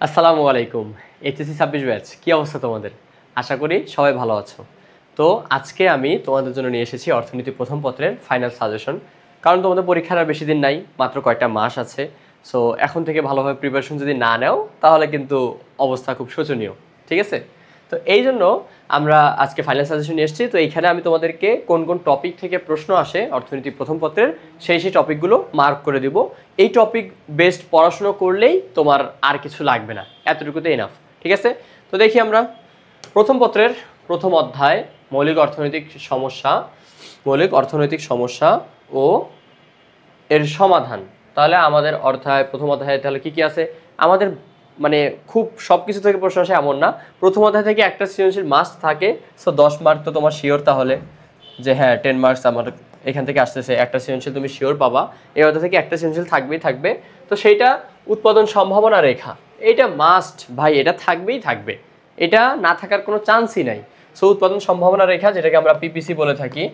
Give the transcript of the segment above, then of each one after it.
আসসালামু আলাইকুম। HSC 26 batch, কী অবস্থা তোমাদের? আশা করি সবাই ভালো আছো। তো আজকে আমি তোমাদের জন্য নিয়ে এসেছি অর্থনীতি প্রথম পত্রের ফাইনাল সাজেশন। কারণ তোমাদের পরীক্ষার আর বেশি দিন নাই, মাত্র কয়েকটা মাস আছে। সো এখন থেকে ভালোভাবে প্রিপারেশন যদি না নাও তাহলে কিন্তু অবস্থা খুব শোচনীয়। ঠিক আছে? তো এই জন্য আমরা আজকে ফাইনাল সাজেশন নিয়ে এসেছি। তো এইখানে আমি তোমাদেরকে কোন কোন টপিক থেকে প্রশ্ন আসে অর্থনীতি প্রথম পত্রের সেই টপিকগুলো মার্ক করে দিব। এই টপিক বেসড পড়াশুনো করলেই তোমার আর কিছু লাগবে না, এতটুকুতে এনাফ। ঠিক আছে? তো দেখি আমরা প্রথম পত্রের প্রথম অধ্যায় মৌলিক অর্থনৈতিক সমস্যা ও এর সমাধান। তাহলে আমাদের প্রথম অধ্যায়ে তাহলে কি কি আছে? আমাদের মানে খুব সব কিছু থেকে প্রশ্ন আসে এমন না। প্রথম অধ্যায় থেকে একটা সৃজনশীল মাস্ট থাকে। সো 10 মার্ক তো তোমার শিওর, তাহলে যে হ্যাঁ 10 মার্কস আমার এখান থেকে আসতেছে, একটা সৃজনশীল তুমি শিওর পাবা। এই অধ্যায় থেকে একটা সৃজনশীল থাকবে। তো সেইটা উৎপাদন সম্ভাবনা রেখা, এটা মাস্ট ভাই, এটা থাকবেই থাকবে, এটা না থাকার কোনো চান্সই নাই। সো উৎপাদন সম্ভাবনা রেখা, যেটাকে আমরা পিপিসি বলে থাকি,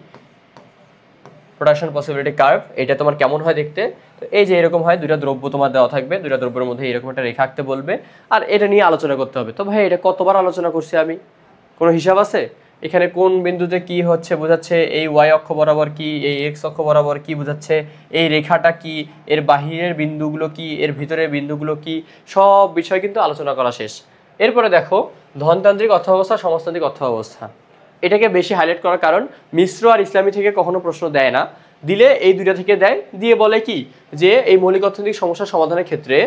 প্রোডাকশন পসিবিলিটি কার্ভ, এটা তোমার কেমন হয় দেখতে? তো এই যে এরকম হয়, দুইটা দ্রব্য তোমার দেওয়া থাকবে, দুইটা দ্রব্যের মধ্যে এরকম একটা রেখা আঁকতে বলবে, আর এটা নিয়ে আলোচনা করতে হবে। তো ভাই এটা কতবার আলোচনা করছি আমি, কোনো হিসাব আছে? এখানে কোন বিন্দুতে কি হচ্ছে বোঝাচ্ছে, এই ওয়াই অক্ষ বরাবর কি, এই এক্স অক্ষ বরাবর কি বোঝাচ্ছে, এই রেখাটা কি, এর বাহিরের বিন্দুগুলো কি, এর ভিতরের বিন্দুগুলো কি, সব বিষয় কিন্তু আলোচনা করা শেষ। এরপরে দেখো ধনতান্ত্রিক অর্থব্যবস্থা, সমাজতান্ত্রিক অর্থব্যবস্থা, এটাকে বেশি হাইলাইট করার কারণ মিশ্র আর ইসলামী থেকে কখনো প্রশ্ন দেয় না, দিলে এই দুইটা থেকে দেয়, দিয়ে বলে কি যে এই মৌলিক অর্থনৈতিক সমস্যা সমাধানের ক্ষেত্রে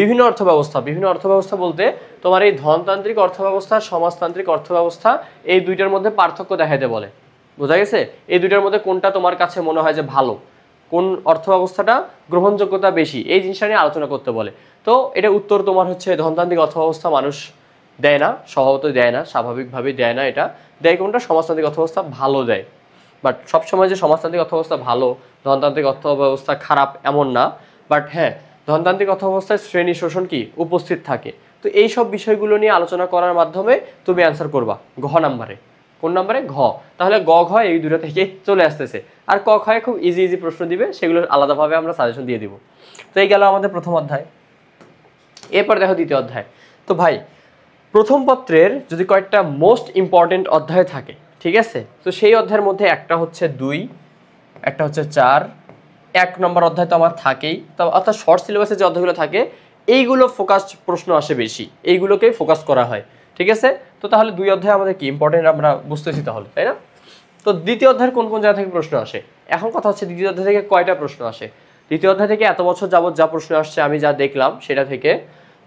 বিভিন্ন অর্থব্যবস্থা বলতে তোমার এই ধনতান্ত্রিক অর্থব্যবস্থা, সমাজতান্ত্রিক অর্থব্যবস্থা, এই দুইটার মধ্যে পার্থক্য দেখাইতে বলে। বোঝা গেছে? এই দুইটার মধ্যে কোনটা তোমার কাছে মনে হয় যে ভালো, কোন অর্থব্যবস্থাটা গ্রহণযোগ্যতা বেশি, এই জিনিসটা নিয়ে আলোচনা করতে বলে। তো এটা উত্তর তোমার হচ্ছে ধনতান্ত্রিক অর্থব্যবস্থা মানুষ দেয় না, স্বভাবতই দেয় না, স্বাভাবিকভাবেই দেয় না। এটা দেয় কোনটা? সমাজতান্ত্রিক অর্থব্যবস্থা ভালো দেয়। বাট সবসময় যে সমাজতান্ত্রিক অর্থব্যবস্থা ভালো, ধনতান্ত্রিক অর্থব্যবস্থা খারাপ এমন না। বাট হ্যাঁ, ধনতান্ত্রিক অর্থব্যবস্থায় শ্রেণী শোষণ কি উপস্থিত থাকে। তো এই সব বিষয়গুলো নিয়ে আলোচনা করার মাধ্যমে তুমি অ্যান্সার করবা ঘ নাম্বারে। কোন নাম্বারে? ঘ। তাহলে গ ঘ এই দুটো থেকে চলে আসতেছে। আর ক খয়ে খুব ইজি প্রশ্ন দিবে, সেগুলো আলাদাভাবে আমরা সাজেশন দিয়ে দিব। তো এই গেল আমাদের প্রথম অধ্যায়। এরপর দেখো দ্বিতীয় অধ্যায়। তো ভাই প্রথম পত্রের যদি কয়েকটা মোস্ট ইম্পর্টেন্ট অধ্যায় থাকে, ঠিক আছে, তো সেই অধ্যায়ের মধ্যে একটা হচ্ছে 2, একটা হচ্ছে 4, 1 নম্বর অধ্যায় তো আমার থাকেই। তো অর্থাৎ শর্ট সিলেবাসে যে অধ্যায়গুলো থাকে এইগুলো ফোকাসড প্রশ্ন আসে বেশি, এইগুলোকেই ফোকাস করা হয়। ঠিক আছে? তো তাহলে 2 অধ্যায় আমাদের কি ইম্পর্টেন্ট আমরা বুঝতেছি তাহলে, তাই না? তো দ্বিতীয় অধ্যায়ের কোন কোন জায়গা থেকে প্রশ্ন আসে? এখন কথা হচ্ছে দ্বিতীয় অধ্যায় থেকে কয়টা প্রশ্ন আসে। দ্বিতীয় অধ্যায় থেকে এত বছর যাবত যা প্রশ্ন আসছে আমি যা দেখলাম সেটা থেকে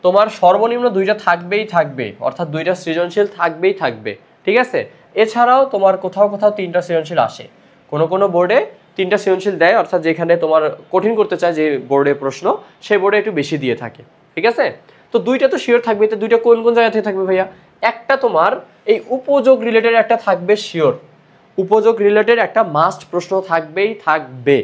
তোমার সর্বনিম্ন 2টা থাকবেই থাকবে, অর্থাৎ 2টা সৃজনশীল থাকবেই থাকবে। ঠিক আছে? এছাড়াও তোমার কোথাও 3টা সৃজনশীল আসে, কোনো বোর্ডে 3টা সৃজনশীল দেয়, অর্থাৎ যেখানে তোমার কঠিন করতে চায় যে বোর্ডে প্রশ্ন, সেই বোর্ডে একটু বেশি দিয়ে থাকে। ঠিক আছে? তো 2টা তো শিওর থাকবে। তো 2টা কোন কোন জায়গা থেকে থাকবে ভাইয়া? একটা তোমার এই উপযোগ রিলেটেড একটা থাকবে শিওর, উপযোগ রিলেটেড একটা মাস্ট প্রশ্ন থাকবেই থাকবে।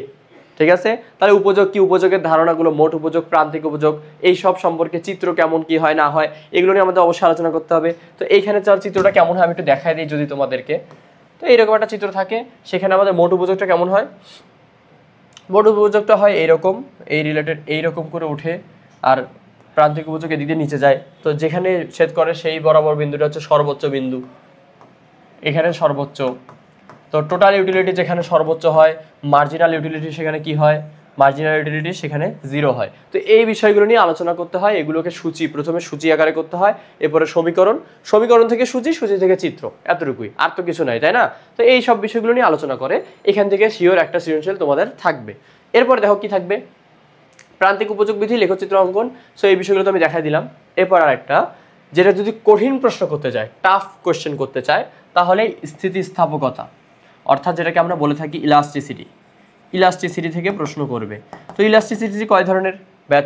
ঠিক আছে? তাহলে উপযোগ কি, উপযোগের ধারণাগুলো, মোট উপযোগ, প্রান্তিক উপযোগ, এই সব সম্পর্কে চিত্র কেমন কি হয় না হয় এগুলো নিয়ে আমাদের অবশ্যই আলোচনা করতে হবে। তো এইখানে চার চিত্রটা কেমন হয় আমি একটু দেখাই দিই যদি তোমাদেরকে। তো এইরকম একটা চিত্র থাকে, সেখানে আমাদের মোট উপযোগটা কেমন হয়? মোট উপযোগটা হয় এইরকম, এই রিলেটেড এইরকম করে উঠে, আর প্রান্তিক উপযোগ এদিকে নিচে যায়। তো যেখানে ছেদ করে সেই বরাবর বিন্দুটা হচ্ছে সর্বোচ্চ বিন্দু, এখানে সর্বোচ্চ। তো টোটাল ইউটিলিটি যেখানে সর্বোচ্চ হয়, মার্জিনাল ইউটিলিটি সেখানে কি হয়? মার্জিনাল ইউটিলিটি সেখানে 0 হয়। তো এই বিষয়গুলো নিয়ে আলোচনা করতে হয়। এগুলোকে প্রথমে সূচি আকারে করতে হয়, এরপরে সমীকরণ থেকে সূচি থেকে চিত্র, এতটুকুই, আর তো কিছু নাই, তাই না? তো এই সব বিষয়গুলো নিয়ে আলোচনা করে এখান থেকে শিওর একটা সৃজনশীল তোমাদের থাকবে। এরপরে দেখো কি থাকবে? প্রান্তিক উপযোগ বিধি, লেখচিত্র অঙ্কন। সো এই বিষয়গুলো তো আমি দেখাই দিলাম। এরপর আর একটা, যেটা যদি কঠিন প্রশ্ন করতে চায়, টাফ কোয়েশ্চেন করতে চায়, তাহলে স্থিতিস্থাপকতা, অর্থাৎ যেটাকে আমরা বলে থাকি ইলাস্টিসিটি থেকে প্রশ্ন করবে। তো ইলাস্টিসিটি কয় ধরনের?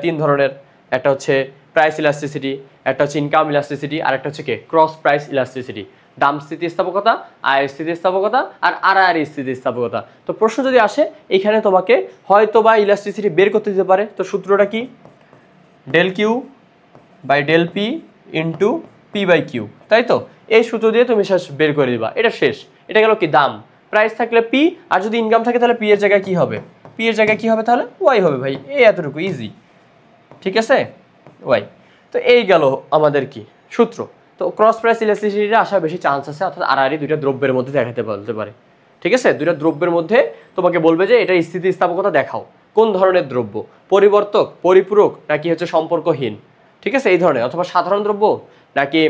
3 ধরনের। একটা হচ্ছে প্রাইস ইলাস্টিসিটি, একটা হচ্ছে ইনকাম ইলাস্টিসিটি, আর একটা হচ্ছে ক্রস প্রাইস ইলাস্টিসিটি। দাম স্থিতিস্থাপকতা, আয় স্থিতিস্থাপকতা, আর আর স্থিতিস্থাপকতা। তো প্রশ্ন যদি আসে এখানে তোমাকে হয়তো বা ইলাস্টিসিটি বের করতে দিতে পারে। তো সূত্রটা কি? Del q by del p into p by q, তাই তো? এই সূত্র দিয়ে তুমি শেষ বের করে দিবা, এটা শেষ। এটা গেল কি দাম। প্রাইস থাকলে পি, আর যদি ইনকাম থাকে তাহলে পি এর জায়গায় কি হবে? পি এর জায়গায় কি হবে? তাহলে ওয়াই হবে ভাই, এই এতটুকু ইজি। ঠিক আছে? ওয়াই। তো এই গেল আমাদের কি সূত্র। তো ক্রস প্রাইস ইলাস্টিসিটিটা আসার বেশি চান্স আছে, অর্থাৎ আড়াআড়ি দুইটা দ্রব্যের মধ্যে দেখাতে বলতে পারে। ঠিক আছে, দুইটা দ্রব্যের মধ্যে তোমাকে বলবে যে এটা স্থিতিস্থাপকতা দেখাও, কোন ধরনের দ্রব্য, পরিবর্তক, পরিপূরক, নাকি হচ্ছে সম্পর্কহীন। ঠিক আছে, এই ধরনের, অথবা সাধারণ দ্রব্য, নাকি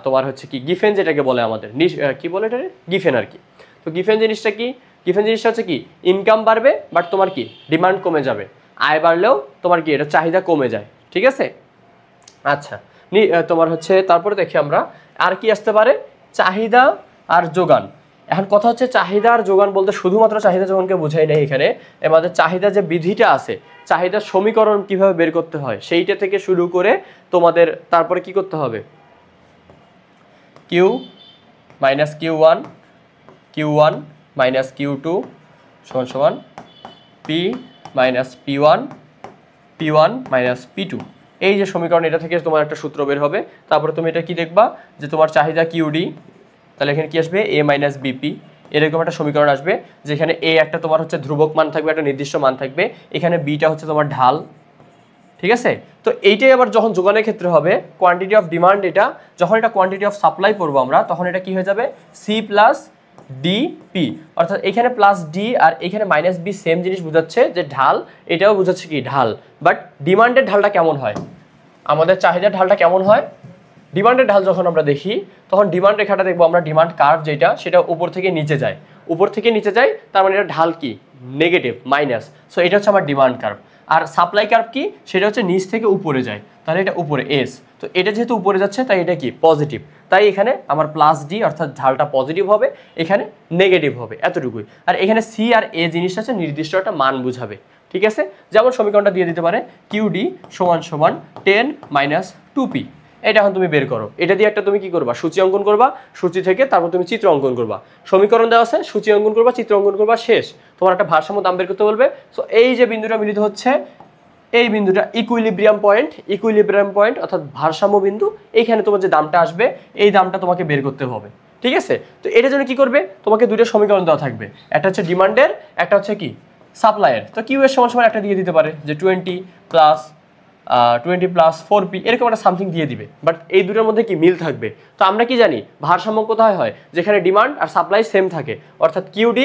তোমার হচ্ছে কি গিফেন, যেটাকে বলে আমাদের কি বলে এটা গিফেন আর কি। তো গিফেন জিনিসটা কি? গিফেন জিনিসটা হচ্ছে কি, ইনকাম বাড়বে বাট তোমার কি ডিমান্ড কমে যাবে, আয় বাড়লেও তোমার কি এটা চাহিদা কমে যায়। ঠিক আছে, আচ্ছা তোমার হচ্ছে তারপরে দেখি আমরা আর কি আসতে পারে, চাহিদা আর যোগান। এখন কথা হচ্ছে চাহিদা আর যোগান বলতে শুধুমাত্র চাহিদা যোগানকে বোঝাই নাই এখানে, আমাদের চাহিদা যে বিধিটা আছে, চাহিদার সমীকরণ কিভাবে বের করতে হয় সেইটা থেকে শুরু করে তোমাদের তারপরে কি করতে হবে, Q minus Q1 Q1 minus Q2 সমান সমান P minus P1 P1 minus P2। এই যে সমীকরণ, এটা থেকে তোমার একটা সূত্র বের হবে। তারপরে তুমি এটা কি দেখবা যে তোমার চাহিদা QD, তাহলে এখানে কি আসবে A মাইনাস BP, এরকম একটা সমীকরণ আসবে যেখানে A একটা তোমার হচ্ছে ধ্রুবক মান থাকবে, একটা নির্দিষ্ট মান থাকবে, এখানে Bটা হচ্ছে তোমার ঢাল। ঠিক আছে, তো এইটাই আবার যখন যোগানের ক্ষেত্রে হবে কোয়ান্টিটি অফ ডিমান্ড, এটা যখন এটা কোয়ান্টিটি অফ সাপ্লাই করবো আমরা, তখন এটা কি হয়ে যাবে C প্লাস DP, অর্থাৎ এখানে প্লাস D আর এখানে মাইনাস B সেম জিনিস বোঝাচ্ছে যে ঢাল, এটাও বোঝাচ্ছে কি ঢাল। বাট ডিমান্ডের ঢালটা কেমন হয়, আমাদের চাহিদার ঢালটা কেমন হয়, ডিমান্ডের ঢাল যখন আমরা দেখি তখন ডিমান্ড রেখাটা দেখবো আমরা, ডিমান্ড কার্ভ যেটা, সেটা উপর থেকে নিচে যায়, উপর থেকে নিচে যায়, তার মানে এটা ঢাল কি নেগেটিভ মাইনাস। সো এটা হচ্ছে আমার ডিমান্ড কার্ভ। আর সাপ্লাই কার্ভ কি, সেটা হচ্ছে নিচ থেকে উপরে যায়, তাহলে এটা উপরে S। তো এটা যেহেতু উপরে যাচ্ছে তাই এটা কি পজিটিভ, তাই এখানে আমার প্লাস D অর্থাৎ ঢালটা পজিটিভ হবে, এখানে নেগেটিভ হবে, এতটুকুই। আর এখানে C আর A জিনিসটা হচ্ছে নির্দিষ্ট একটা মান বুঝাবে। ঠিক আছে, যেমন সমীকরণটা দিয়ে দিতে পারে QD সমান সমান 10 মাইনাস 2P। এটা এখন তুমি বের করো, এটা দিয়ে একটা তুমি কি করবা, সূচি অঙ্কন করবা, সূচি থেকে তারপর তুমি চিত্র অঙ্কন করবা। সমীকরণ দেওয়া আছে, সূচি অঙ্কন করবা, চিত্র অঙ্কন করবা, শেষ। তোমার একটা ভারসাম্য দাম বের করতে বলবে। সো এই যে বিন্দুটা মিলিত হচ্ছে, এই বিন্দুটা ইকুইলিব্রিয়াম পয়েন্ট অর্থাৎ ভারসাম্য বিন্দু, এইখানে তোমার যে দামটা আসবে এই দামটা তোমাকে বের করতে হবে। ঠিক আছে, তো এটার জন্য কি করবে, তোমাকে দুইটা সমীকরণ দেওয়া থাকবে, একটা হচ্ছে ডিমান্ডের, একটা হচ্ছে কি সাপ্লাইয়ের। তো কিউ এর সমান সমান একটা দিয়ে দিতে পারে যে 20 প্লাস 4P, এরকম একটা সামথিং দিয়ে দিবে। বাট এই দুটোর মধ্যে কি মিল থাকবে। তো আমরা কি জানি ভারসাম্য কোথায় হয়, যেখানে ডিমান্ড আর সাপ্লাই সেম থাকে, অর্থাৎ QD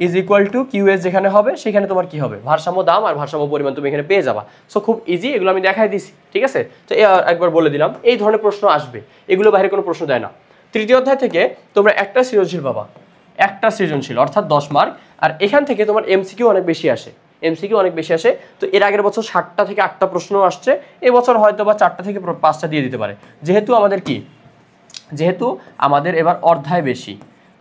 is equal two QS যেখানে হবে সেখানে তোমার কি হবে, ভারসাম্য দাম আর ভারসাম্য পরিমাণ তুমি এখানে পেয়ে যাবা। সো খুব ইজি, এগুলো আমি দেখাই দিছি। ঠিক আছে, তো একবার বলে দিলাম এই ধরনের প্রশ্ন আসবে, এগুলো বাইরে কোনো প্রশ্ন দেয় না। তৃতীয় অধ্যায় থেকে তোমরা একটা সৃজনশীল পাবা, একটা সৃজনশীল অর্থাৎ 10 মার্ক। আর এখান থেকে তোমার এমসিকিউ অনেক বেশি আসে, তো এর আগের বছর 7টা থেকে 8টা প্রশ্ন আসছে, এবছর হয়তো বা 4টা থেকে 5টা দিয়ে দিতে পারে, যেহেতু আমাদের এবার অধ্যায় বেশি,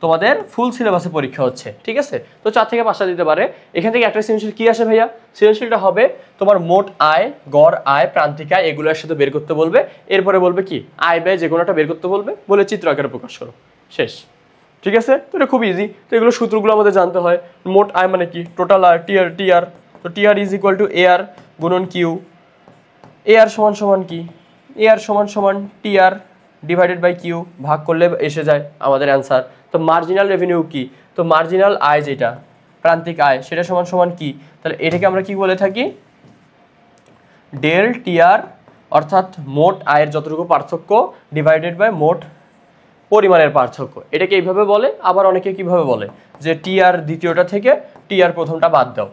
তোমাদের ফুল সিলেবাসে পরীক্ষা হচ্ছে। ঠিক আছে, তো 4 থেকে 5টা দিতে পারে। এখান থেকে একটা সৃজনশীল কি আসে ভাইয়া, সৃজনশীলটা হবে তোমার মোট আয়, গড় আয়, প্রান্তিক আয়, এগুলোর সাথে বের করতে বলবে। এরপরে বলবে কি আয় ব্যয় যে কোনোটা বের করতে বলবে, বলে চিত্র আকারে প্রকাশ করো, শেষ। ঠিক আছে, তো এটা খুব ইজি। তো এগুলো সূত্রগুলো আমাদের জানতে হয়। মোট আয় মানে কি, টোটাল আয়, টিআর, তো TR is equal to AR গুণন কিউ, এআর সমান সমান কি, এআর সমান সমান টিআর ডিভাইডেড বাই কিউ, ভাগ করলে এসে যায় আমাদের অ্যান্সার। তো মার্জিনাল রেভিনিউ কি, তো মার্জিনাল আয় যেটা প্রান্তিক আয়, সেটা সমান সমান কি, তাহলে এটাকে আমরা কি বলে থাকি, ডেল টিআর, অর্থাৎ মোট আয়ের যতটুকু পার্থক্য ডিভাইডেড বাই মোট পরিমাণের পার্থক্য। এটাকে এইভাবে বলে। আবার অনেকে কিভাবে বলে যে টিআর দ্বিতীয়টা থেকে টিআর প্রথমটা বাদ দাও,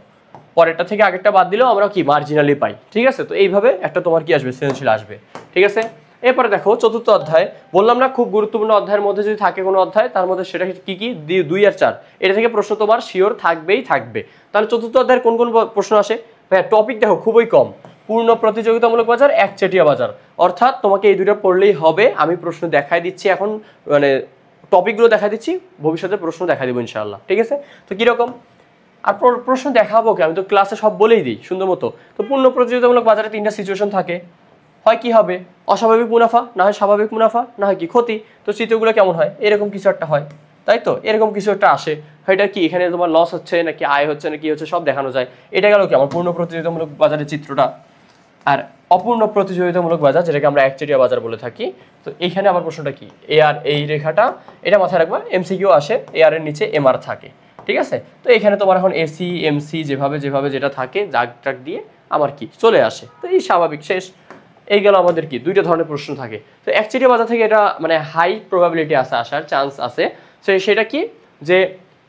পরেরটা থেকে আগেরটা বাদ দিলেও আমরা কি মার্জিনালি পাই। ঠিক আছে, তো এইভাবে একটা তোমার কি আসবে, সৃজনশীল আসবে। ঠিক আছে, এরপরে দেখো চতুর্থ অধ্যায়, বললাম না খুব গুরুত্বপূর্ণ অধ্যায়ের মধ্যে যদি থাকে কোনো অধ্যায়, তার মধ্যে সেটা কি কি 2 আর 4, এটা থেকে প্রশ্ন তোমার শিওর থাকবে। তাহলে চতুর্থ অধ্যায়ের কোন কোন প্রশ্ন আসে ভাইয়া, টপিক দেখো খুবই কম, পূর্ণ প্রতিযোগিতামূলক বাজার, একচেটিয়া বাজার, অর্থাৎ তোমাকে এই দুটো পড়লেই হবে। আমি প্রশ্ন দেখাই দিচ্ছি এখন, মানে টপিকগুলো দেখাই দিচ্ছি, ভবিষ্যতে প্রশ্ন দেখাই দেবো ইনশাআল্লাহ। ঠিক আছে, তো কীরকম আর প্রশ্ন দেখাবো কি, আমি তো ক্লাসে সব বলেই দিই সুন্দর মতো। তো পূর্ণ প্রতিযোগিতামূলক বাজারে 3টা সিচুয়েশন থাকে, হয় কি হবে অস্বাভাবিক মুনাফা, না হয় স্বাভাবিক মুনাফা, না হয় কি ক্ষতি। তো চিত্রগুলো কেমন হয়, এরকম কিছু একটা হয়, তাই তো, এরকম কিছু একটা আসে। এটা কি এখানে তোমার লস হচ্ছে নাকি আয় হচ্ছে নাকি হচ্ছে সব দেখানো যায়। এটা গেল কি আমার পূর্ণ প্রতিযোগিতামূলক বাজারের চিত্রটা। আর অপূর্ণ প্রতিযোগিতামূলক বাজার, যেটাকে আমরা একচেটিয়া বাজার বলে থাকি। তো এইখানে আবার প্রশ্নটা কি, এ আর এই রেখাটা, এটা মাথায় রাখবা, এমসিকিউ আসে, এ আর এর নিচে এম আর থাকে। ঠিক আছে, তো এখানে তোমার এখন এসি এমসি যেভাবে যেটা থাকে দাগ টাগ দিয়ে আমার কি চলে আসে, তো এই স্বাভাবিক, শেষ। এই গেল আমাদের কি দুইটা ধরনের প্রশ্ন থাকে। তো একচেটিয়া বাজার থেকে এটা মানে হাই প্রবাবিলিটি আছে, আসার চান্স আছে। সেটা কি যে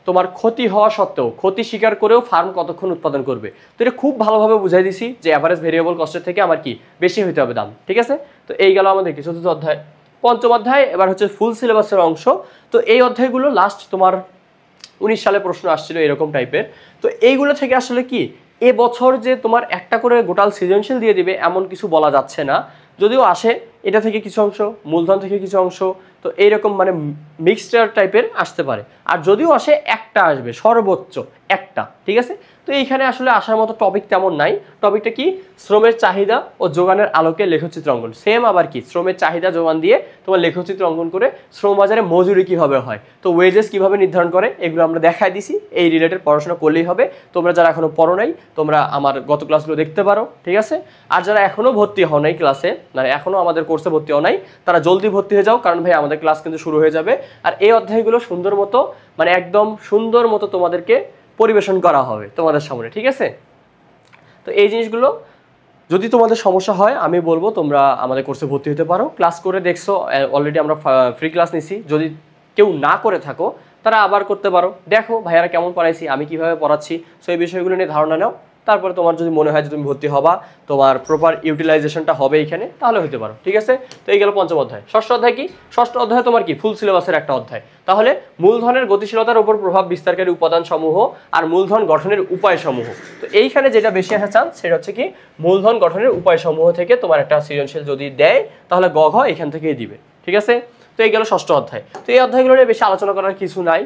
তোমার ক্ষতি হওয়া সত্ত্বেও ক্ষতি স্বীকার করেও ফার্ম কতক্ষণ উৎপাদন করবে। তো এটা খুব ভালোভাবে বুঝাই দিছি যে অ্যাভারেজ ভেরিয়েবল কস্টের থেকে আমার কি বেশি হইতে হবে দাম, ঠিক আছে। তো এই গেল আমাদের কি চতুর্থ অধ্যায়। পঞ্চম অধ্যায় এবার হচ্ছে ফুল সিলেবাসের অংশ। তো এই অধ্যায়গুলো লাস্ট তোমার 19 সালে প্রশ্ন আসছিল এরকম টাইপের। তো এইগুলো থেকে আসলে কি এবছর যে তোমার একটা করে গোটাল সৃজনশীল দিয়ে দিবে এমন কিছু বলা যাচ্ছে না, যদিও আসে এটা থেকে কিছু অংশ, মূলধন থেকে কিছু অংশ, তো এইরকম মানে মিক্সচার টাইপের আসতে পারে। আর যদিও আসে একটা আসবে সর্বোচ্চ একটা, ঠিক আছে। তো এইখানে আসলে আসার মতো টপিক তেমন নাই। টপিকটা কি শ্রমের চাহিদা ও যোগানের আলোকে লেখচিত্র অঙ্কন। সেম আবার কি শ্রমের চাহিদা যোগান দিয়ে তোমার লেখচিত্র অঙ্কন করে শ্রম বাজারে মজুরি কিভাবে হয়, তো ওয়েজেস কিভাবে নির্ধারণ করে, এগুলো আমরা দেখাই দিছি। এই রিলেটেড পড়াশোনা করলেই হবে। তোমরা যারা এখনো পড়ো নাই তোমরা আমার গত ক্লাসগুলো দেখতে পারো, ঠিক আছে। আর যারা এখনো ভর্তি হও নাই ক্লাসে, মানে এখনো আমাদের কোর্সে ভর্তি হও নাই, তারা জলদি ভর্তি হয়ে যাও, কারণ ভাই আমাদের ক্লাস কিন্তু শুরু হয়ে যাবে। আর এই অধ্যায়গুলো সুন্দর মতো মানে একদম সুন্দর মতো তোমাদেরকে পরিবেশন করা হবে তোমাদের সামনে, ঠিক আছে। তো এই জিনিসগুলো যদি তোমাদের সমস্যা হয় আমি বলবো তোমরা আমাদের কোর্সে ভর্তি হতে পারো। ক্লাস করে দেখছো অলরেডি আমরা ফ্রি ক্লাস নিছি, যদি কেউ না করে থাকো তারা আবার করতে পারো। দেখো ভাইয়ারা কেমন পড়াইছি, আমি কিভাবে পড়াচ্ছি, সো এই বিষয়গুলো নিয়ে ধারণা নাও। তারপরে তোমার যদি মনে হয় যে তুমি ভর্তি হবা, তোমার প্রপার ইউটিলাইজেশনটা হবে এইখানে, তাহলে হতে পারো, ঠিক আছে। তো এই গেল পঞ্চম অধ্যায়। ষষ্ঠ অধ্যায় কি? ষষ্ঠ অধ্যায় তোমার কি ফুল সিলেবাসের একটা অধ্যায়। তাহলে মূলধনের গতিশীলতার উপর প্রভাব বিস্তারকারী উপাদান সমূহ আর মূলধন গঠনের উপায় সমূহ। তো এইখানে যেটা বেশি আসা চান্স সেটা হচ্ছে কি মূলধন গঠনের উপায় সমূহ থেকে তোমার একটা সৃজনশীল যদি দেয় তাহলে গ ঘ এখান থেকেই দিবে, ঠিক আছে। তো এই গেল ষষ্ঠ অধ্যায়। তো এই অধ্যায়গুলো নিয়ে বেশি আলোচনা করার কিছু নাই।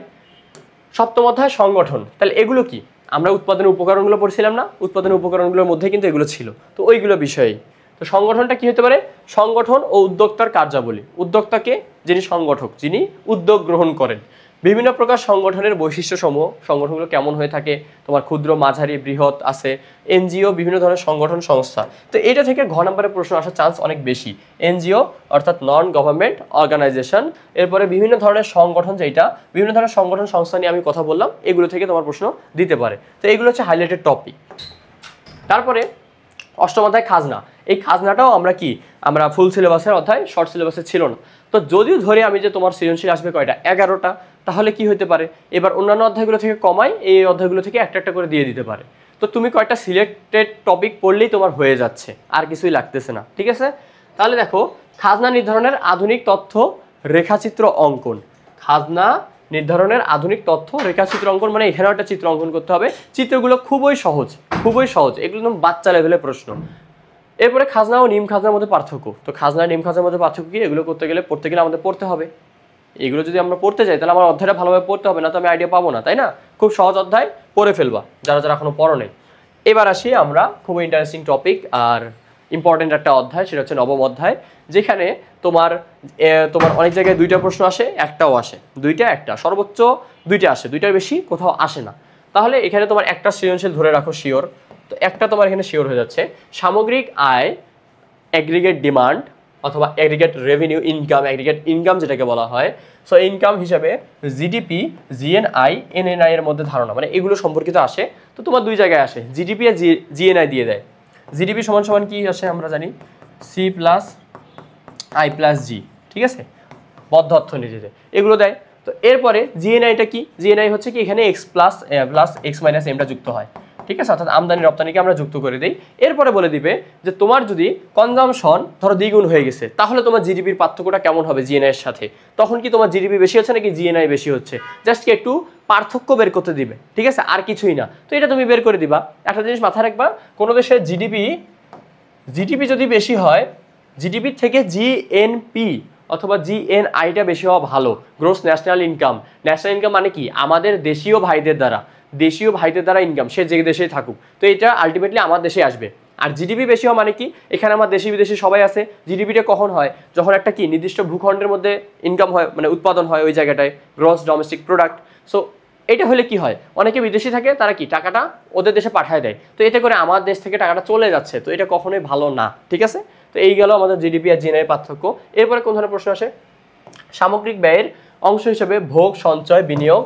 সপ্তম অধ্যায় সংগঠন। তাহলে এগুলো কি? আমরা উৎপাদনের উপকরণগুলো পড়ছিলাম না, উৎপাদনের উপকরণগুলোর মধ্যে কিন্তু এগুলো ছিল, তো ওইগুলো বিষয়ে। তো সংগঠনটা কি হতে পারে? সংগঠন ও উদ্যোক্তার কার্যাবলী। উদ্যোক্তাকে যিনি সংগঠক, যিনি উদ্যোগ গ্রহণ করেন। বিভিন্ন প্রকার সংগঠনের বৈশিষ্ট্যসমূহ, সংগঠনগুলো কেমন হয়ে থাকে, তোমার ক্ষুদ্র মাঝারি বৃহৎ আছে, এনজিও, বিভিন্ন ধরনের সংগঠন সংস্থা। তো এটা থেকে ঘ নম্বরের প্রশ্ন আসার চান্স অনেক বেশি। এনজিও অর্থাৎ নন গভর্নমেন্ট অর্গানাইজেশন, এরপরে বিভিন্ন ধরনের সংগঠন, যেটা বিভিন্ন ধরনের সংগঠন সংস্থা নিয়ে আমি কথা বললাম, এগুলো থেকে তোমার প্রশ্ন দিতে পারে। তো এইগুলো হচ্ছে হাইলাইটেড টপিক। তারপরে অষ্টম অধ্যায় খাজনা। এই খাজনাটাও আমরা ফুল সিলেবাসের অধ্যায়, শর্ট সিলেবাসে ছিল না। তো যদিও ধরে আমি যে তোমার সৃজনশীল আসবে কয়টা, 11টা, তাহলে কি হতে পারে এবার অন্যান্য অধ্যায়গুলো থেকে কমাই এই অধ্যায়গুলো থেকে একটা একটা করে দিয়ে দিতে পারে। তো তুমি কয়টা সিলেক্টেড টপিক পড়লেই তোমার হয়ে যাচ্ছে, আর কিছুই লাগতেছে না, ঠিক আছে। তাহলে দেখো, খাজনা নির্ধারণের আধুনিক তথ্য রেখাচিত্র অঙ্কন। খাজনা নির্ধারণের আধুনিক তথ্য রেখাচিত্র অঙ্কন মানে এখানেও একটা চিত্র অঙ্কন করতে হবে। চিত্রগুলো খুবই সহজ, এগুলো একদম বাচ্চা লেভেলের প্রশ্ন। এরপরে খাজনা ও নিম খাজনার মধ্যে পার্থক্য। তো খাজনা নিম খাজনার মধ্যে পার্থক্য কি? এগুলো পড়তে গেলে আমাদের পড়তে হবে। এগুলো যদি আমরা পড়তে যাই তাহলে আমার অধ্যায়টা ভালোভাবে পড়তে হবে, না তো আমি আইডিয়া পাবো না, তাই না? খুব সহজ অধ্যায়, পড়ে ফেলবা যারা যারা এখনো পড়ো নেই। এবার আসি আমরা খুবই ইন্টারেস্টিং টপিক আর ইম্পর্টেন্ট একটা অধ্যায়, সেটা হচ্ছে নবম অধ্যায়, যেখানে তোমার অনেক জায়গায় দুইটা প্রশ্ন আসে, একটাও আসে, দুইটা একটা, সর্বোচ্চ দুইটা আসে, দুইটার বেশি কোথাও আসে না। তাহলে এখানে তোমার একটা সৃজনশীল ধরে রাখো শিওর। তো একটা তোমার এখানে শিওর হয়ে যাচ্ছে, সামগ্রিক আয়, অ্যাগ্রিগেট ডিমান্ড অথবা aggregate revenue income, aggregate income যেটাকে বলা হয়। সো ইনকাম হিসাবে জিডিপি, জিএনআই, এনএনআই এর মধ্যে ধারণা, মানে এগুলো সম্পর্কিত আসে। তো তোমার দুই জায়গায় আসে, জিডিপি আর জিএনআই দিয়ে দেয়। জিডিপি সমান সমান কি আসে আমরা জানি, সি প্লাস আই প্লাস জি, ঠিক আছে, বদ্ধ অর্থনীতিতে এগুলো দেয়। তো এরপরে জিএনআইটা কি? জিএনআই হচ্ছে কি এখানে এক্স প্লাস এক্স মাইনাস এমটা যুক্ত হয়, ঠিক আছে, অর্থাৎ আমদানি রপ্তানিকে আমরা যুক্ত করে দিই। এরপরে বলে দিবে যে তোমার যদি কনজামশন ধরো দ্বিগুণ হয়ে গেছে তাহলে তোমার জিডিপির পার্থক্যটা কেমন হবে জিএনআই এর সাথে, তখন কি তোমার জিডিপি বেশি হচ্ছে নাকি জিএনআই বেশি হচ্ছে, জাস্ট কি একটু পার্থক্য বের করতে দিবে, ঠিক আছে, আর কিছুই না। তো এটা তুমি বের করে দিবা। একটা জিনিস মাথায় রাখবা, কোনো দেশের জিডিপি যদি বেশি হয়, জিডিপি থেকে জিএনপি অথবা জিএনআইটা বেশি হওয়া ভালো। Gross national income, national income মানে কি আমাদের দেশীয় ভাইদের দ্বারা ইনকাম, সে যে দেশেই থাকুক, তো এটা আলটিমেটলি আমার দেশে আসবে। আর জিডিপি বেশি হওয়া মানে কি এখানে আমার দেশি বিদেশি সবাই আছে। জিডিপিটা কখন হয়? যখন একটা কি নির্দিষ্ট ভূখণ্ডের মধ্যে ইনকাম হয়, মানে উৎপাদন হয় ওই জায়গাটায়, গ্রস ডোমেস্টিক প্রোডাক্ট। সো এটা হলে কি হয়, অনেকে বিদেশি থাকে, তারা কি টাকাটা ওদের দেশে পাঠায় দেয়, তো এতে করে আমার দেশ থেকে টাকাটা চলে যাচ্ছে, তো এটা কখনোই ভালো না, ঠিক আছে। তো এই গেল আমাদের জিডিপি আর জিএনআই পার্থক্য। এরপরে কোন ধরনের প্রশ্ন আসে, সামগ্রিক ব্যয়ের অংশ হিসেবে ভোগ, সঞ্চয়, বিনিয়োগ,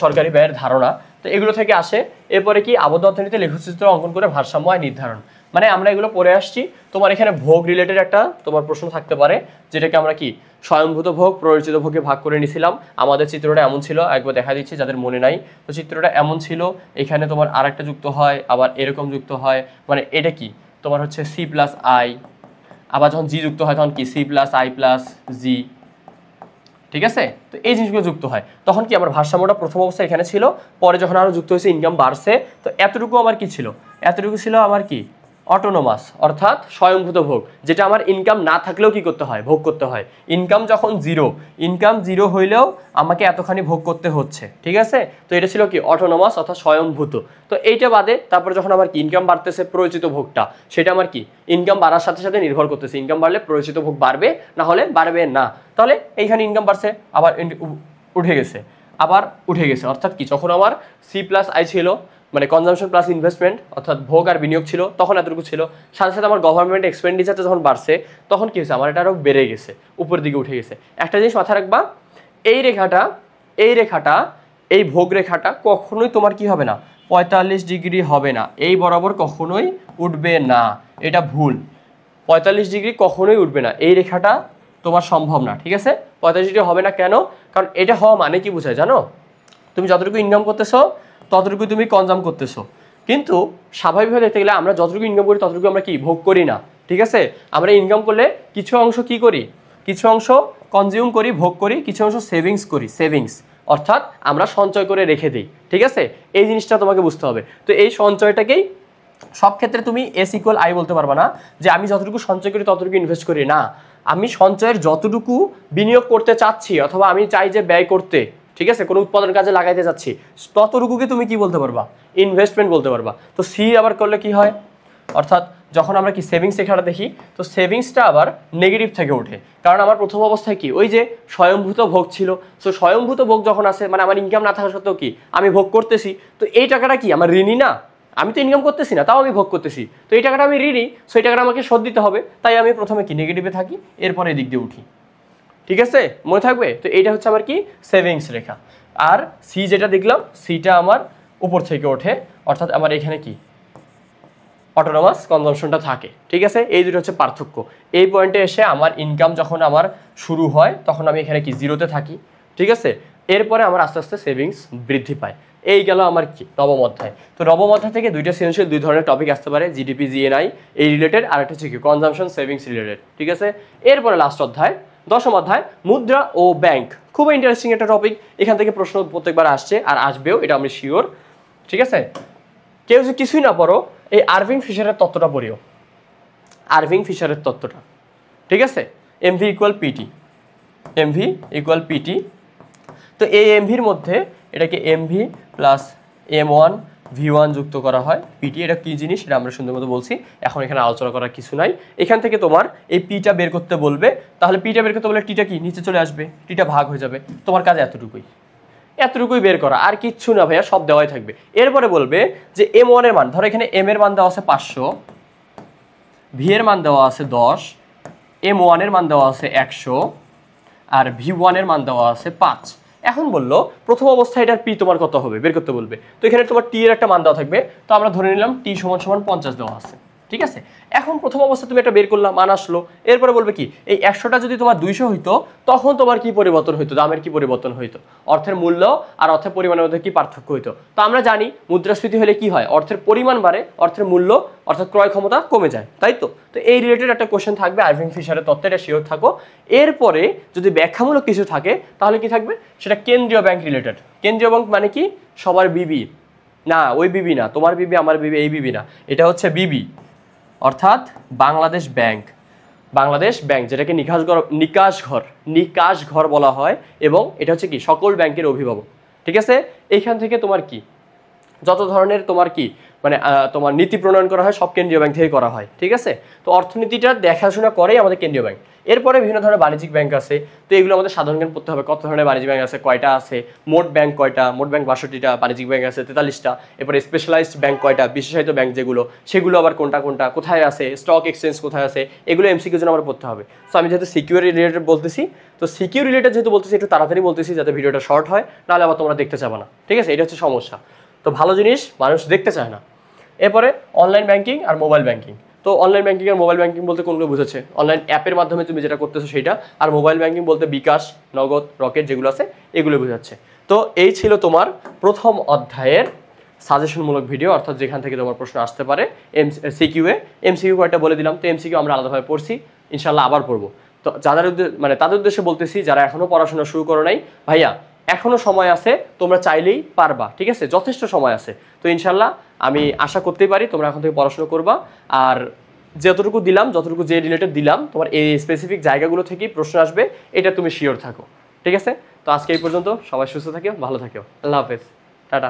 সরকারি ব্যয়ের ধারণা, তো এগুলো থেকে আসে। এরপরে কি আবদ্ধ অর্থনীতিতে লেখচিত্র অঙ্কন করে ভারসাম্য আয় নির্ধারণ, মানে আমরা এগুলো পড়ে আসছি। তোমার এখানে ভোগ রিলেটেড একটা তোমার প্রশ্ন থাকতে পারে, যেটাকে আমরা কি স্বয়ংভূত ভোগ প্ররোচিত ভোগে ভাগ করে নিয়েছিলাম। আমাদের চিত্রটা এমন ছিল, একবার দেখা দিচ্ছি যাদের মনে নাই। তো চিত্রটা এমন ছিল, এখানে তোমার আরেকটা যুক্ত হয়, আবার এরকম যুক্ত হয়, মানে এটা কি তোমার হচ্ছে সি প্লাস আই, আবার যখন জি যুক্ত হয় তখন কি সি প্লাস আই প্লাস জি, ঠিক আছে। তো এই জিনিসগুলো যুক্ত হয়, তখন কি আমার ভারসাম্যটা প্রথম অবস্থায় এখানে ছিল, পরে যখন আরও যুক্ত হয়েছে ইনকাম বাড়ছে, তো এতটুকু আমার কি ছিল, এতটুকু ছিল আমার কি অটোনোমাস অর্থাৎ স্বয়ংভূত ভোগ, যেটা আমার ইনকাম না থাকলেও কি করতে হয়, ভোগ করতে হয়। ইনকাম যখন ইনকাম জিরো হইলেও আমাকে এতখানি ভোগ করতে হচ্ছে, ঠিক আছে। তো এটা ছিল কি অটোনোমাস অর্থাৎ স্বয়ংভূত। তো এইটা বাদে তারপর যখন আমার কি ইনকাম বাড়তেছে, প্রয়োজিত ভোগটা সেটা আমার কি ইনকাম বাড়ার সাথে সাথে নির্ভর করতেছে, ইনকাম বাড়লে প্রয়োজিত ভোগ বাড়বে, না হলে বাড়বে না। তাহলে এইখানে ইনকাম বাড়ছে, আবার উঠে গেছে, আবার উঠে গেছে, অর্থাৎ কি যখন আমার সি প্লাস আই ছিল, মানে কনজামশন প্লাস ইনভেস্টমেন্ট অর্থাৎ ভোগ আর বিনিয়োগ ছিল, তখন এতটুকু ছিল। সাথে সাথে আমার গভর্নমেন্ট এক্সপেন্ডিচারটা যখন বাড়ছে, তখন কি হয়েছে, আমার এটা আরও বেড়ে গেছে, উপরের দিকে উঠে গেছে। একটা জিনিস মাথায় রাখবা, এই রেখাটা এই ভোগ রেখাটা কখনোই তোমার কি হবে না, 45 ডিগ্রি হবে না, এই বরাবর কখনোই উঠবে না, এটা ভুল। 45 ডিগ্রি কখনোই উঠবে না, এই রেখাটা তোমার সম্ভব না, ঠিক আছে। 45 ডিগ্রি হবে না কেন, কারণ এটা হওয়া মানে কি বোঝায় জানো, তুমি যতটুকু ইনকাম করতেছো ততটুকু তুমি কনজাম করতেছো, কিন্তু স্বাভাবিকভাবে দেখতে গেলে আমরা যতটুকু ইনকাম করি ততটুকু আমরা কি ভোগ করি না, ঠিক আছে। আমরা ইনকাম করলে কিছু অংশ কি করি, কিছু অংশ কনজিউম করি, ভোগ করি, কিছু অংশ সেভিংস করি, সেভিংস অর্থাৎ আমরা সঞ্চয় করে রেখে দিই, ঠিক আছে। এই জিনিসটা তোমাকে বুঝতে হবে। তো এই সঞ্চয়টাকেই সব ক্ষেত্রে তুমি এস ইকুয়াল আই বলতে পারবা না, যে আমি যতটুকু সঞ্চয় করি ততটুকু ইনভেস্ট করি, না, আমি সঞ্চয়ের যতটুকু বিনিয়োগ করতে চাচ্ছি অথবা আমি চাই যে ব্যয় করতে, ঠিক আছে, কোনো উৎপাদন কাজে লাগাইতে যাচ্ছি, ততটুকুকে তুমি কি বলতে পারবা, ইনভেস্টমেন্ট বলতে পারবা। তো সি আবার করলে কি হয়, অর্থাৎ যখন আমরা কি সেভিংস রেখাটা দেখি, তো সেভিংসটা আবার নেগেটিভ থেকে ওঠে, কারণ আমার প্রথম অবস্থায় কি ওই যে স্বয়ংভূত ভোগ ছিল। সো স্বয়ংভূত ভোগ যখন আসে, মানে আমার ইনকাম না থাকা সত্ত্বেও কি আমি ভোগ করতেছি, তো এই টাকাটা কি আমার ঋণী না, আমি তো ইনকাম করতেছি না, তাও আমি ভোগ করতেছি, তো এই টাকাটা আমি ঋণী, সো এই টাকাটা আমাকে শোধ দিতে হবে, তাই আমি প্রথমে কি নেগেটিভে থাকি, এরপরে এই দিক দিয়ে উঠি, ঠিক আছে, মনে থাকবে। তো এইটা হচ্ছে আমার কি সেভিংস রেখা। আর সি যেটা দেখলাম, সিটা আমার উপর থেকে ওঠে, অর্থাৎ আমার এখানে কি অটোনোমাস কনজাম্পশনটা থাকে, ঠিক আছে। এই দুটো হচ্ছে পার্থক্য। এই পয়েন্টে এসে আমার ইনকাম যখন আমার শুরু হয় তখন আমি এখানে কি জিরোতে থাকি, ঠিক আছে। এরপরে আমার আস্তে আস্তে সেভিংস বৃদ্ধি পায়। এই গেল আমার কি নবম অধ্যায়। তো নবম অধ্যায় থেকে দুইটা সৃজনশীল, দুই ধরনের টপিক আসতে পারে, জিডিপি জিএনআই এই রিলেটেড, আর একটা হচ্ছে কি কনজাম্পশন সেভিংস রিলেটেড, ঠিক আছে। এরপরে লাস্ট অধ্যায় দশম অধ্যায় মুদ্রা ও ব্যাংক, খুব ইন্টারেস্টিং একটা টপিক। এখান থেকে প্রশ্ন প্রত্যেকবার আসছে আর আসবেও, এটা আমি শিওর, ঠিক আছে। কেউ যে কিছুই না পড়ো, এই আরভিং ফিশারের তত্ত্বটা পড়িও, আরভিং ফিশারের তত্ত্বটা, ঠিক আছে। MV equal PT, MV equal PT. তো এই এমভির মধ্যে এটাকে এমভি প্লাস M1 V1 যুক্ত করা হয় পিটি। এটা কী জিনিস সেটা আমরা সুন্দর মতো বলছি, এখন এখানে আলোচনা করার কিছু নাই। এখান থেকে তোমার এই পিটা বের করতে বলবে, তাহলে পিটা বের করতে বলে টিটা কি নিচে চলে আসবে, টিটা ভাগ হয়ে যাবে, তোমার কাজ এতটুকুই বের করা, আর কিচ্ছু না ভাইয়া, সব দেওয়াই থাকবে। এরপরে বলবে যে M1 এর মান, ধরো এখানে M এর মান দেওয়া আছে 500, V এর মান দেওয়া আছে 10, M1 এর মান দেওয়া আছে 100, আর V1 এর মান দেওয়া আছে 5। এখন বললো প্রথম অবস্থায় এটার পি তোমার কত হবে বের করতে বলবে। তো এখানে তোমার টি এর একটা মান দেওয়া থাকবে, তো আমরা ধরে নিলাম টি সমান সমান 50 দেওয়া আছে, ঠিক আছে। এখন প্রথম অবস্থায় তুমি একটা বের করলাম, মান আসলো। এরপরে বলবে কি এই 100টা যদি তোমার 200 হইতো, তখন তোমার কি পরিবর্তন হইতো, দামের কি পরিবর্তন হইতো, অর্থের মূল্য আর অর্থের পরিমাণের মধ্যে কি পার্থক্য হইতো। তো আমরা জানি মুদ্রাস্ফীতি হলে কি হয়, অর্থের পরিমাণ বাড়ে, অর্থের মূল্য অর্থাৎ ক্রয় ক্ষমতা কমে যায়, তাই তো। তো এই রিলেটেড একটা কোশ্চেন থাকবে আরভিং ফিশারের তত্ত্বটা, শিওর থাকো। এরপরে যদি ব্যাখ্যামূলক কিছু থাকে তাহলে কি থাকবে, সেটা কেন্দ্রীয় ব্যাংক রিলেটেড। কেন্দ্রীয় ব্যাংক মানে কি, সবার বিবি না, ওই বিবি না, তোমার বিবি আমার বিবি এই বিবি না, এটা হচ্ছে বিবি অর্থাৎ বাংলাদেশ ব্যাংক। বাংলাদেশ ব্যাংক যেটাকে নিকাশ ঘর বলা হয়, এবং এটা হচ্ছে কি সকল ব্যাংকের অভিভাবক, ঠিক আছে। এইখান থেকে তোমার কি যত ধরনের তোমার কি মানে তোমার নীতি প্রণয়ন করা হয় সব কেন্দ্রীয় ব্যাংক থেকে করা হয়, ঠিক আছে। তো অর্থনীতিটা দেখাশোনা করেই আমাদের কেন্দ্রীয় ব্যাংক। এরপরে বিভিন্ন ধরনের বাণিজ্যিক ব্যাংক আছে, তো এগুলো আমাদের সাধারণ জ্ঞান পড়তে হবে, কত ধরনের বাণিজ্যিক ব্যাংক আছে, কয়টা আছে, মোট ব্যাংক কয়টা, মোট ব্যাংক 62টা, বাণিজ্যিক ব্যাংক আছে 43টা, এরপরে স্পেশালাইজড ব্যাংক কয়টা, বিশেষায়িত ব্যাংক যেগুলো, সেগুলো আবার কোনটা কোনটা, কোথায় আছে, স্টক এক্সচেঞ্জ কোথায় আছে, এগুলো এমসিকিউর জন্য আমরা পড়তে হবে। সো আমি যেহেতু সিকিউর রিলেটেড বলতেছি, তো সিকিউর রিলেটেড যেহেতু বলতেছি একটু তাড়াতাড়ি বলতেছি যাতে ভিডিওটা শর্ট হয়, নাহলে আবার তোমরা দেখতে চাবে না, ঠিক আছে, এটা হচ্ছে সমস্যা। তো ভালো জিনিস মানুষ দেখতে চায় না। এরপরে অনলাইন ব্যাংকিং আর মোবাইল ব্যাংকিং। তো অনলাইন ব্যাংকিং আর মোবাইল ব্যাংকিং বলতে কোনগুলো বুঝেছে? অনলাইন অ্যাপের মাধ্যমে তুমি যেটা করতেছো সেটা, আর মোবাইল ব্যাংকিং বলতে বিকাশ, নগদ, রকেট যেগুলো আছে এগুলো বোঝাচ্ছে। তো এই ছিল তোমার প্রথম অধ্যায়ের সাজেশনমূলক ভিডিও, অর্থাৎ যেখান থেকে তোমার প্রশ্ন আসতে পারে এমসিকিউ কয়েকটা বলে দিলাম। তো এমসিকিউ আমরা আলাদাভাবে পড়ছি, ইনশাল্লাহ আবার পড়বো। তো যাদের মানে তাদের উদ্দেশ্যে বলতেছি যারা এখনো পড়াশোনা শুরু করো নাই, ভাইয়া এখনো সময় আছে, তোমরা চাইলেই পারবা, ঠিক আছে? যথেষ্ট সময় আছে। তো ইনশাল্লাহ আমি আশা করতেই পারি তোমরা এখন থেকে পড়াশোনা করবা। আর যতটুকু দিলাম, যতটুকু যে রিলেটেড দিলাম, তোমার এই স্পেসিফিক জায়গাগুলো থেকেই প্রশ্ন আসবে, এটা তুমি শিওর থাকো, ঠিক আছে? তো আজকে এই পর্যন্ত, সবাই সুস্থ থাকিও, ভালো থাকিও, আল্লাহ হাফেজ, টাটা।